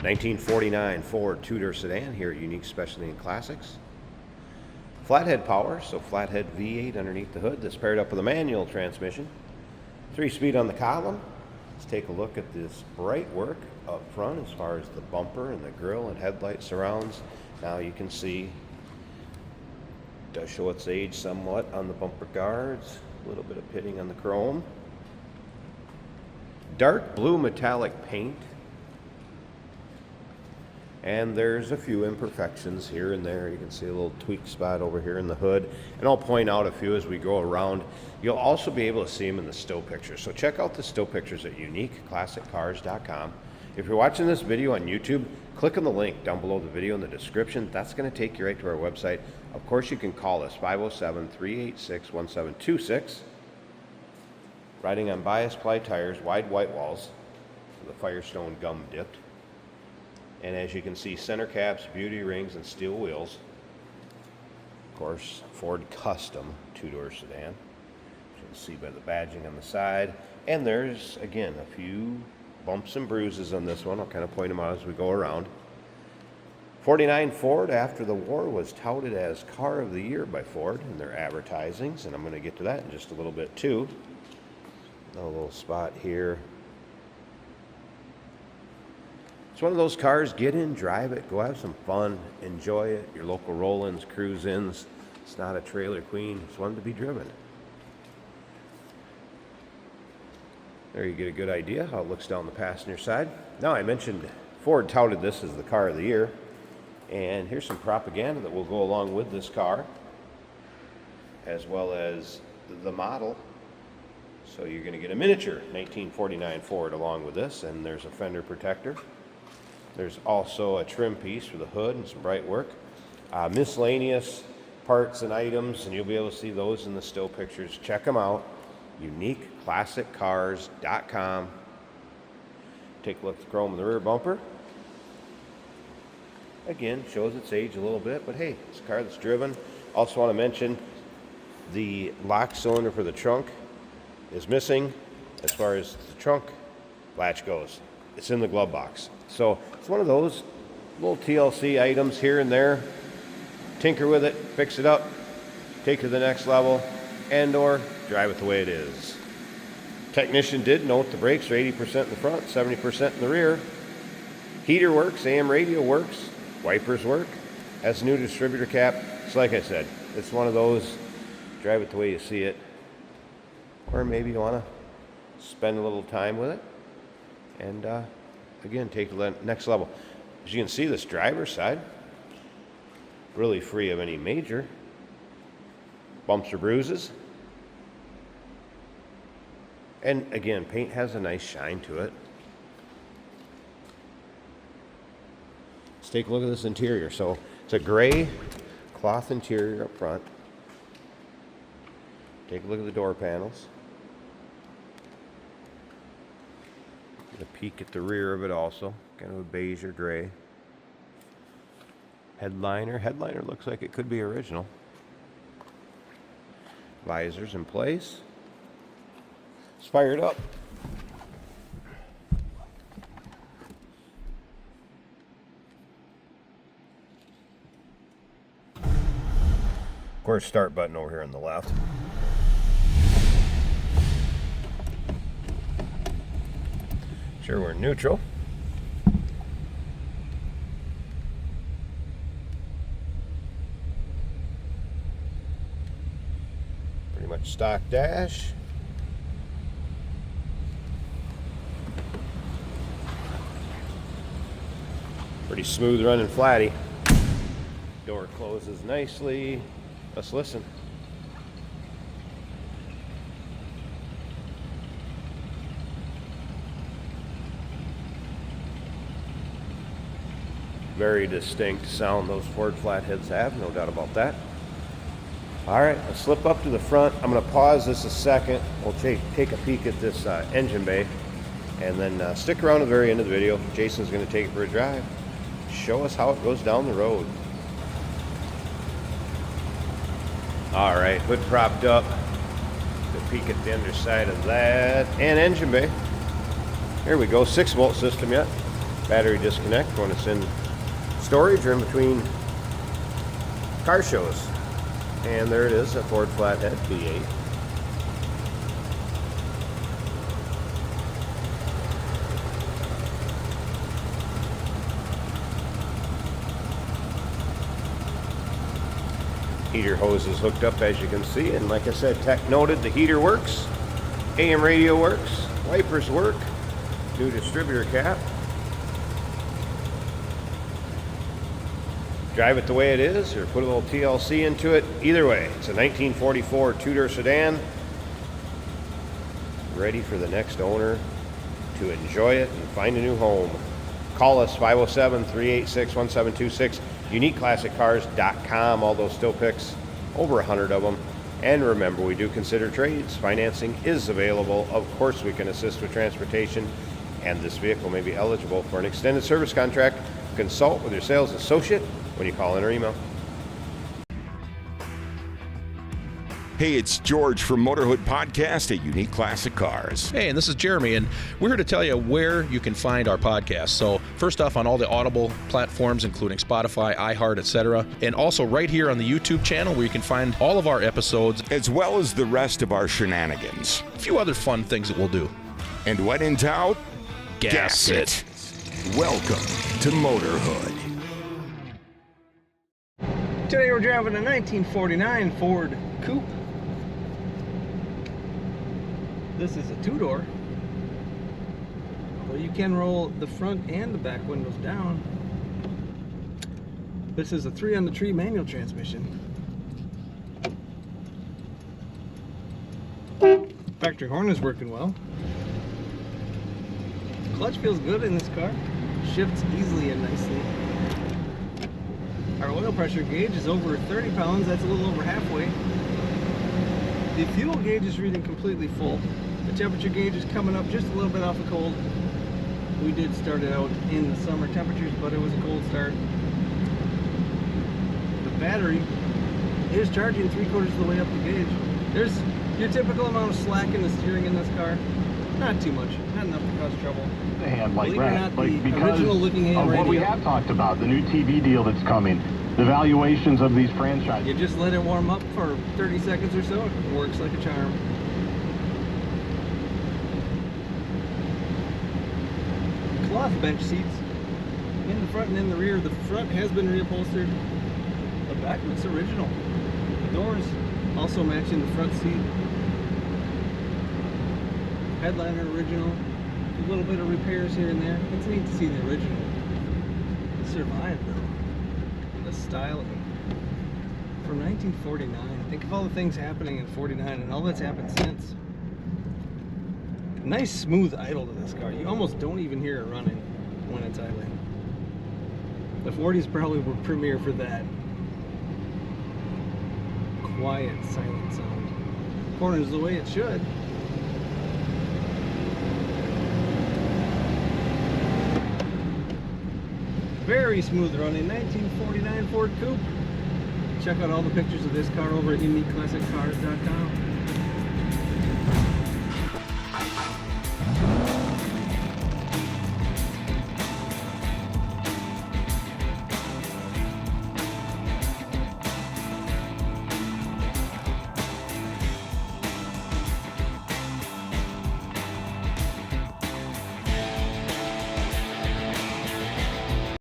1949 Ford Tudor sedan here at Unique Specialty and Classics. Flathead power, so flathead V8 underneath the hood that's paired up with a manual transmission. 3-speed on the column. Let's take a look at this bright work up front as far as the bumper and the grille and headlight surrounds. Now you can see it does show its age somewhat on the bumper guards. A little bit of pitting on the chrome. Dark blue metallic paint. And there's a few imperfections here and there. You can see a little tweak spot over here in the hood. And I'll point out a few as we go around. You'll also be able to see them in the still pictures. So check out the still pictures at uniqueclassiccars.com. If you're watching this video on YouTube, click on the link down below the video in the description. That's going to take you right to our website. Of course, you can call us 507-386-1726. Riding on bias ply tires, wide white walls, with a Firestone gum dipped. And as you can see, center caps, beauty rings, and steel wheels. Of course, Ford custom two-door sedan. You can see by the badging on the side. And there's, again, a few bumps and bruises on this one. I'll kind of point them out as we go around. 49 Ford, after the war, was touted as Car of the Year by Ford in their advertisings. And I'm going to get to that in just a little bit, too. A little spot here. It's one of those cars, get in, drive it, go have some fun, enjoy it. Your local roll-ins, cruise-ins. It's not a trailer queen, it's one to be driven. There you get a good idea how it looks down the passenger side. Now, I mentioned Ford touted this as the Car of the Year. And here's some propaganda that will go along with this car, as well as the model. So you're going to get a miniature 1949 Ford along with this, and there's a fender protector. There's also a trim piece for the hood and some bright work. Miscellaneous parts and items, and you'll be able to see those in the still pictures. Check them out. UniqueClassicCars.com. Take a look at the chrome in the rear bumper. Again, shows its age a little bit, but hey, it's a car that's driven. Also want to mention the lock cylinder for the trunk is missing as far as the trunk latch goes. It's in the glove box. So it's one of those little TLC items here and there. Tinker with it, fix it up, take it to the next level, and or drive it the way it is. Technician did note the brakes are 80% in the front, 70% in the rear. Heater works, AM radio works, wipers work. Has a new distributor cap. So like I said, it's one of those, drive it the way you see it. Or maybe you want to spend a little time with it and again, take it to the next level. As you can see, this driver's side, really free of any major bumps or bruises. And again, paint has a nice shine to it. Let's take a look at this interior. So it's a gray cloth interior up front. Take a look at the door panels. Get a peek at the rear of it also. Kind of a beige or gray. Headliner. Headliner looks like it could be original. Visors in place. It's fired up. Of course, start button over here on the left. Sure, we're neutral. Pretty much stock dash. Pretty smooth running flatty. Door closes nicely. Let's listen. Very distinct sound those Ford flatheads have, no doubt about that. All right, let's slip up to the front. I'm going to pause this a second. We'll take a peek at this engine bay, and then stick around to the very end of the video. Jason's going to take it for a drive, show us how it goes down the road. All right, hood propped up. Good peek at the underside of that, and engine bay. Here we go, 6-volt system yet. battery disconnect when it's in storage or in between car shows. And there it is, a Ford Flathead V8. Heater hose is hooked up, as you can see, and like I said, tech noted the heater works, AM radio works, wipers work, new distributor cap. Drive it the way it is or put a little TLC into it. Either way, it's a 1944 Tudor sedan, ready for the next owner to enjoy it and find a new home. Call us 507-386-1726, uniqueclassiccars.com. All those still pics, over 100 of them. And remember, we do consider trades. Financing is available. Of course, we can assist with transportation, and this vehicle may be eligible for an extended service contract. Consult with your sales associate when you call in or email. Hey, it's George from Motorhood Podcast at Unique Classic Cars. Hey, and this is Jeremy, and we're here to tell you where you can find our podcast. So first off, on all the Audible platforms, including Spotify, iHeart, etc., and also right here on the YouTube channel where you can find all of our episodes, as well as the rest of our shenanigans. A few other fun things that we'll do. And when in doubt, gas it. Welcome to Motorhood. Today we're driving a 1949 Ford Coupe. This is a two-door, although you can roll the front and the back windows down. This is a 3-on-the-tree manual transmission. Factory horn is working well. Clutch feels good in this car. Shifts easily and nicely. Our oil pressure gauge is over 30 pounds. That's a little over halfway. The fuel gauge is reading completely full. The temperature gauge is coming up just a little bit off the cold. We did start it out in the summer temperatures, but it was a cold start. The battery is charging 3/4 of the way up the gauge. There's your typical amount of slack in the steering in this car. Not too much, not enough to cause trouble. The hand like Believe it or that, not, like the because original looking hand of what we radio. have talked about, the new TV deal that's coming, the valuations of these franchises. You just let it warm up for 30 seconds or so. It works like a charm. Cloth bench seats in the front and in the rear. The front has been reupholstered. The back looks original. The doors also matching the front seat. Headliner original. A little bit of repairs here and there. It's neat to see the original. It survived though. The styling from 1949. Think of all the things happening in 49 and all that's happened since. Nice smooth idle to this car. You almost don't even hear it running when it's idling. The 40s probably were premier for that. Quiet, silent sound. Corners the way it should. Very smooth running 1949 Ford Coupe. Check out all the pictures of this car over at uniqueclassiccars.com.